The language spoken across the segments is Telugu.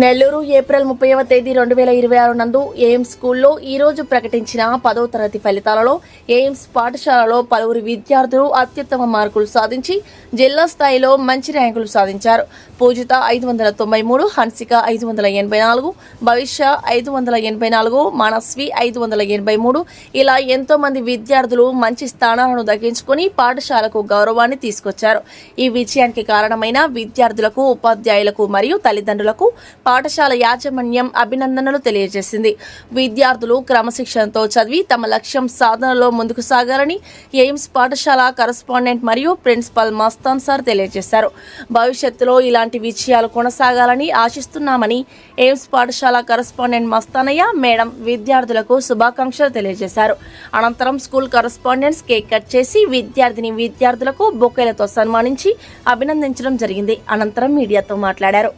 నెల్లూరు ఏప్రిల్ 30వ తేదీ 2026 నందు ఎయిమ్స్ స్కూల్లో ఈ రోజు ప్రకటించిన 10వ తరగతి ఫలితాలలో ఎయిమ్స్ పాఠశాలలో పలువురు విద్యార్థులు అత్యుత్తమ మార్కులు సాధించి జిల్లా స్థాయిలో మంచి ర్యాంకులు సాధించారు. పూజిత 593, హన్సిక 584, భవిష్య 584, మనస్వి 583 ఇలా ఎంతో మంది విద్యార్థులు మంచి స్థానాలను దక్కించుకుని పాఠశాలకు గౌరవాన్ని తీసుకొచ్చారు. ఈ విజయానికి కారణమైన విద్యార్థులకు, ఉపాధ్యాయులకు మరియు తల్లిదండ్రులకు పాఠశాల యాజమాన్యం అభినందనలు తెలియజేసింది. విద్యార్థులు క్రమశిక్షణతో చదివి తమ లక్ష్యం సాధనలో ముందుకు సాగాలని ఎయిమ్స్ పాఠశాల కరస్పాండెంట్ మరియు ప్రిన్సిపల్ మస్తాన్ సార్ తెలియజేశారు. భవిష్యత్తులో ఇలాంటి విజయాలు కొనసాగాలని ఆశిస్తున్నామని ఎయిమ్స్ పాఠశాల కరస్పాండెంట్ మస్తానయ్య మేడం విద్యార్థులకు శుభాకాంక్షలు తెలియజేశారు. అనంతరం స్కూల్ కరస్పాండెంట్స్ కేక్ కట్ చేసి విద్యార్థులకు బొకేలతో సన్మానించి అభినందించడం జరిగింది. అనంతరం మీడియాతో మాట్లాడారు.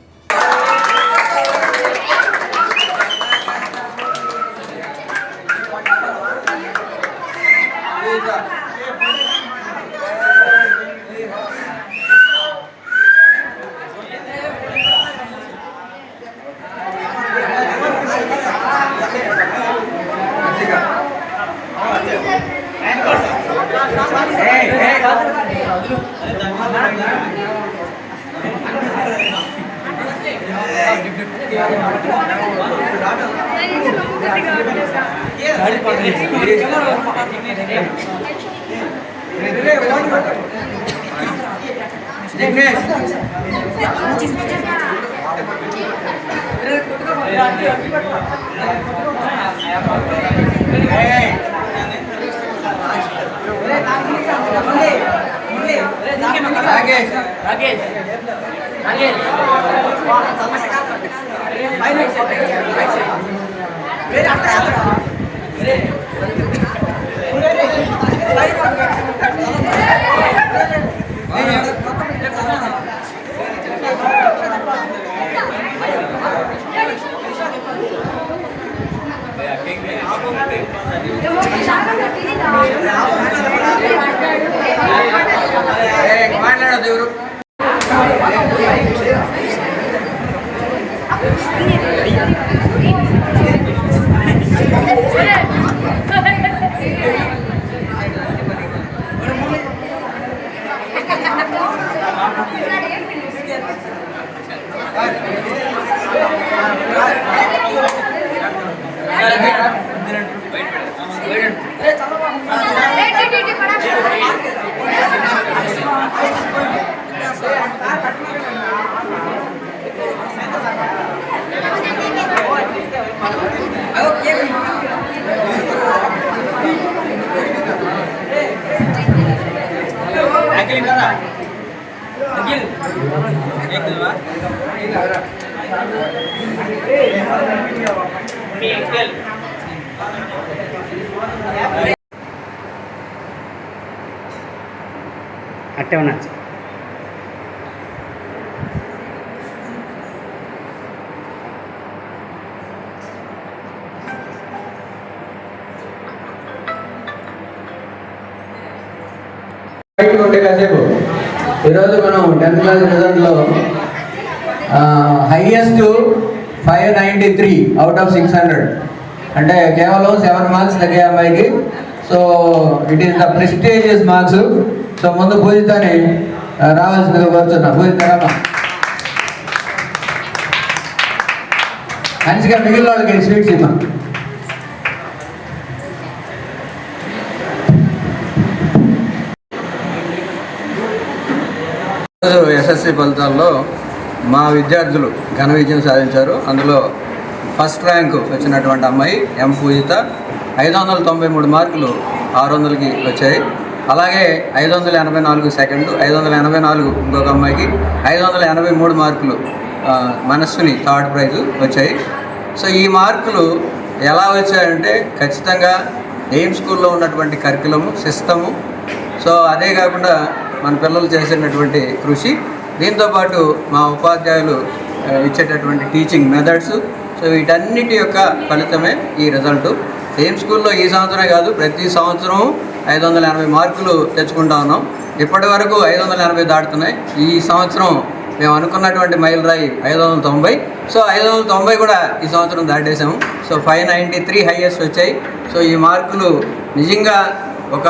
అట్టే ఉన్నా కాసేపు ఈరోజు మనం 10th క్లాస్ రిజల్ట్లో హైయెస్ట్ 593 అవుట్ ఆఫ్ 600 అంటే కేవలం 7 మార్క్స్ తగ్గే అమ్మాయికి. So it is the prestigious marks. So ముందు పూజితని రావాల్సిందిగా కోరుతున్నా. పూజిత మంచిగా మిగిలిన వాళ్ళకి స్వీట్స్ ఇమ్మా. ఎస్ఎస్సి ఫలితాల్లో మా విద్యార్థులు ఘన విజయం సాధించారు. అందులో ఫస్ట్ ర్యాంకు వచ్చినటువంటి అమ్మాయి ఎం పూజిత 593 మార్కులు 600కి వచ్చాయి. అలాగే 584 సెకండ్, 584 ఇంకొక అమ్మాయికి 583 మార్కులు మనస్విని థర్డ్ ప్రైజ్ వచ్చాయి. సో ఈ మార్కులు ఎలా వచ్చాయంటే ఖచ్చితంగా ఎయిమ్స్ స్కూల్లో ఉన్నటువంటి కరికులము, సిస్టము, సో అదే కాకుండా మన పిల్లలు చేసేటటువంటి కృషి, దీంతోపాటు మా ఉపాధ్యాయులు ఇచ్చేటటువంటి టీచింగ్ మెథడ్స్, సో వీటన్నిటి యొక్క ఫలితమే ఈ రిజల్ట్. ఎయిమ్స్ స్కూల్లో ఈ సంవత్సరమే కాదు, ప్రతి సంవత్సరం 580 మార్కులు తెచ్చుకుంటా ఉన్నాం. ఇప్పటి వరకు 580 దాటుతున్నాయి. ఈ సంవత్సరం మేము అనుకున్నటువంటి మైల్ రాయి 590. సో 590 కూడా ఈ సంవత్సరం దాటేసాము. సో 593 హైయెస్ట్ వచ్చాయి. సో ఈ మార్కులు నిజంగా ఒక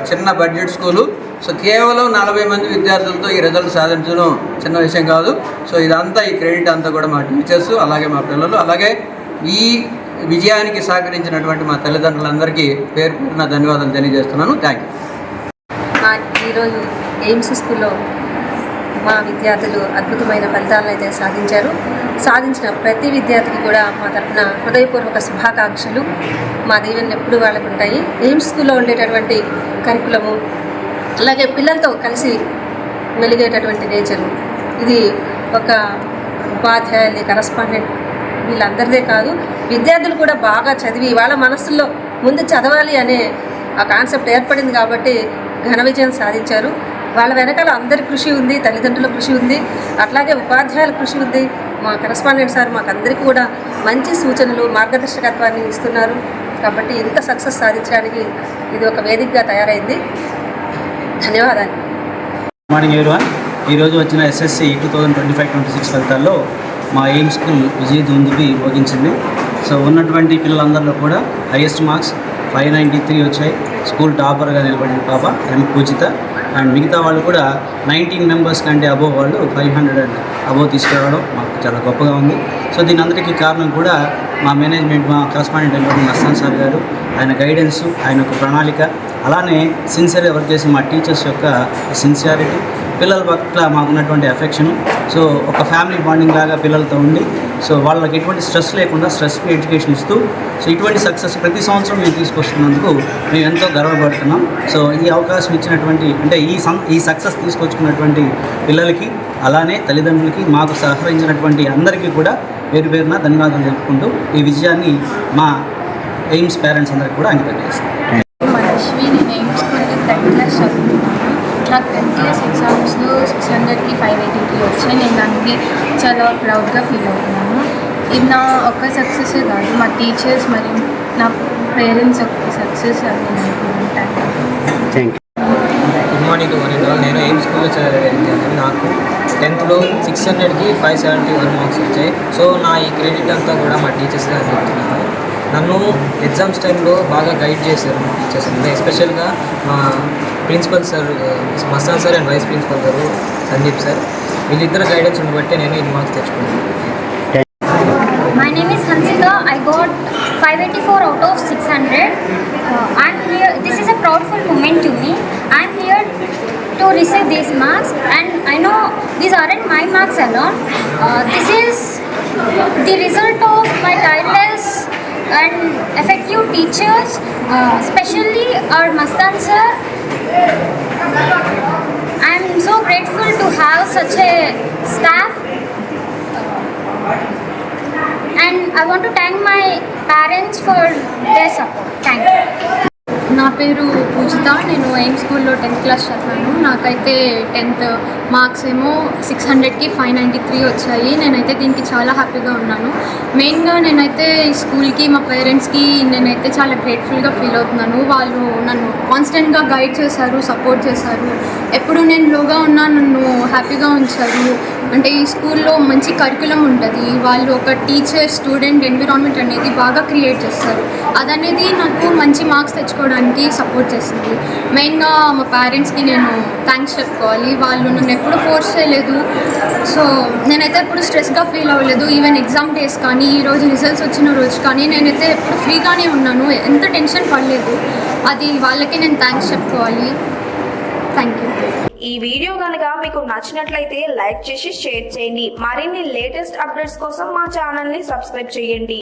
చిన్న బడ్జెట్ స్కూలు. సో కేవలం 40 మంది విద్యార్థులతో ఈ రిజల్ట్ సాధించడం చిన్న విషయం కాదు. సో ఇదంతా ఈ క్రెడిట్ అంతా కూడా మా టీచర్స్, అలాగే మా పిల్లలు, అలాగే ఈ విజయానికి సహకరించినటువంటి మా తల్లిదండ్రులందరికీ పేరు పేరున ధన్యవాదాలు తెలియజేస్తున్నాను. Thank you. ఈరోజు ఎయిమ్స్ స్కూల్లో మా విద్యార్థులు అద్భుతమైన ఫలితాలను అయితే సాధించిన ప్రతి విద్యార్థికి కూడా మా తరఫున హృదయపూర్వక శుభాకాంక్షలు. మా దీవెనలు ఎప్పుడు వాళ్ళకు ఉంటాయి. ఎయిమ్స్ స్కూల్లో ఉండేటటువంటి కరికులము, అలాగే పిల్లలతో కలిసి మెలిగేటటువంటి నేచరు, ఇది ఒక ఉపాధ్యాయులు, కరస్పాండెంట్ వీళ్ళందరిదే కాదు, విద్యార్థులు కూడా బాగా చదివి వాళ్ళ మనస్సుల్లో ముందు చదవాలి అనే ఆ కాన్సెప్ట్ ఏర్పడింది కాబట్టి ఘన విజయం సాధించారు. వాళ్ళ వెనకాల అందరి కృషి ఉంది, తల్లిదండ్రుల కృషి ఉంది, అట్లాగే ఉపాధ్యాయుల కృషి ఉంది. మా కరస్పాండెంట్ సార్ మాకందరికీ కూడా మంచి సూచనలు, మార్గదర్శకత్వాన్ని ఇస్తున్నారు. కాబట్టి ఇంత సక్సెస్ సాధించడానికి ఇది ఒక వేదికగా తయారైంది. ధన్యవాదాలు. Morning everyone. ఈరోజు వచ్చిన ఎస్ఎస్సి 2025-26 ఫలితాల్లో మా ఎయిమ్ స్కూల్ విజయ దుందుబి మోగించింది. సో ఉన్నటువంటి పిల్లలందరిలో కూడా హైయెస్ట్ మార్క్స్ 593 వచ్చాయి. స్కూల్ టాపర్గా నిలబడిన పాప ఎం పూజిత, అండ్ మిగతా వాళ్ళు కూడా 19 మెంబర్స్ కంటే అబోవ్ వాళ్ళు 500 అండ్ అబోవ్ తీసుకురావడం మాకు చాలా గొప్పగా ఉంది. సో దీని అందరికీ కారణం కూడా మా మేనేజ్మెంట్, మా కరస్పాండెంట్ అయినటువంటి మస్తాన్ సార్ గారు, ఆయన గైడెన్స్, ఆయన ఒక ప్రణాళిక, అలానే సిన్సియర్గా వర్క్ చేసిన మా టీచర్స్ యొక్క సిన్సియారిటీ, పిల్లల పట్ల మాకున్నటువంటి అఫెక్షను. సో ఒక ఫ్యామిలీ బాండింగ్ లాగా పిల్లలతో ఉండి, సో వాళ్ళకి ఎటువంటి స్ట్రెస్ లేకుండా స్ట్రెస్ ఫ్రీ ఎడ్యుకేషన్ ఇస్తూ, సో ఇటువంటి సక్సెస్ ప్రతి సంవత్సరం మేము తీసుకొస్తున్నందుకు మేము ఎంతో గర్వపడుతున్నాం. సో ఈ అవకాశం ఇచ్చినటువంటి, అంటే ఈ సక్సెస్ తీసుకొచ్చుకున్నటువంటి పిల్లలకి, అలానే తల్లిదండ్రులకి, మాకు సహకరించినటువంటి అందరికీ కూడా పేరు పేరున ధన్యవాదాలు తెలుపుకుంటూ ఈ విజయాన్ని మా ఎయిమ్స్ పేరెంట్స్ అందరికీ కూడా అంకితం చేస్తాం. మనశ్వి, నేను ఎయిమ్స్ స్కూల్లో 10th క్లాస్ చదువుతున్నాను. నాకు 10th క్లాస్ ఎగ్జామ్స్లో 600కి 583 వచ్చాయి. నేను దానికి చాలా ప్రౌడ్గా ఫీల్ అవుతున్నాను. ఇది నా ఒక్క సక్సెసే కాదు, మా టీచర్స్ మరియు నా పేరెంట్స్ యొక్క సక్సెస్ అని నేను అనుకుంటాను. Thank you. Good morning to one and all. నేను ఎయిమ్స్ స్కూల్లో చదివాను. నాకు 10th లో 600కి 571 మార్క్స్ వచ్చాయి. సో నా ఈ క్రెడిట్ అంతా కూడా మా టీచర్స్ అని చెప్తున్నాను. నన్ను ఎగ్జామ్స్ టైంలో బాగా గైడ్ చేశారు మా టీచర్స్. అంటే ఎస్పెషల్గా మా principal sir Mastan sir and vice principal గారు సందీప్ సార్, వీళ్ళిద్దరు గైడెన్స్ ఉండబట్టే నేను ఈ మార్క్స్ తెచ్చుకున్నాను. My name is Hansika. I got 584 out of 600. I'm here. This is a proudful moment to me. I'm here to receive these marks, and I know these aren't my marks alone. This is the result of my tireless and effective teachers, especially our Mastan sir. I'm so grateful to have such a staff. And I want to thank my parents for their support. Thank you. నా పేరు పూజిత. నేను ఎయిమ్స్ స్కూల్లో 10th క్లాస్ చదివాను. నాకైతే 10th మార్క్స్ ఏమో 600కి 593 వచ్చాయి. నేనైతే దీనికి చాలా హ్యాపీగా ఉన్నాను. మెయిన్గా నేనైతే ఈ స్కూల్కి, మా పేరెంట్స్కి నేనైతే చాలా గ్రేట్ఫుల్గా ఫీల్ అవుతున్నాను. వాళ్ళు నన్ను కాన్స్టెంట్గా గైడ్ చేశారు, సపోర్ట్ చేశారు. ఎప్పుడు నేను లోగా ఉన్నా నన్ను హ్యాపీగా ఉంచారు. అంటే ఈ స్కూల్లో మంచి కరికులం ఉంటుంది. వాళ్ళు ఒక టీచర్ స్టూడెంట్ ఎన్విరాన్మెంట్ అనేది బాగా క్రియేట్ చేస్తారు. అదనేది నాకు మంచి మార్క్స్ తెచ్చుకోవడానికి సపోర్ట్ చేస్తుంది. మెయిన్గా మా పేరెంట్స్కి నేను థ్యాంక్స్ చెప్పుకోవాలి. వాళ్ళు నన్ను ఎప్పుడు ఫోర్స్ చేయలేదు. సో నేనైతే ఎప్పుడు స్ట్రెస్గా ఫీల్ అవ్వలేదు. ఈవెన్ ఎగ్జామ్ డేస్ కానీ, ఈరోజు రిజల్ట్స్ వచ్చిన రోజు కానీ నేనైతే ఎప్పుడు ఫ్రీగానే ఉన్నాను. ఎంత టెన్షన్ పడలేదు. అది వాళ్ళకి నేను థ్యాంక్స్ చెప్పుకోవాలి. Thank you. ఈ వీడియో కనుక మీకు నచ్చినట్లయితే లైక్ చేసి షేర్ చేయండి. మరిన్ని లేటెస్ట్ అప్డేట్స్ కోసం మా ఛానల్ ని సబ్స్క్రైబ్ చేయండి.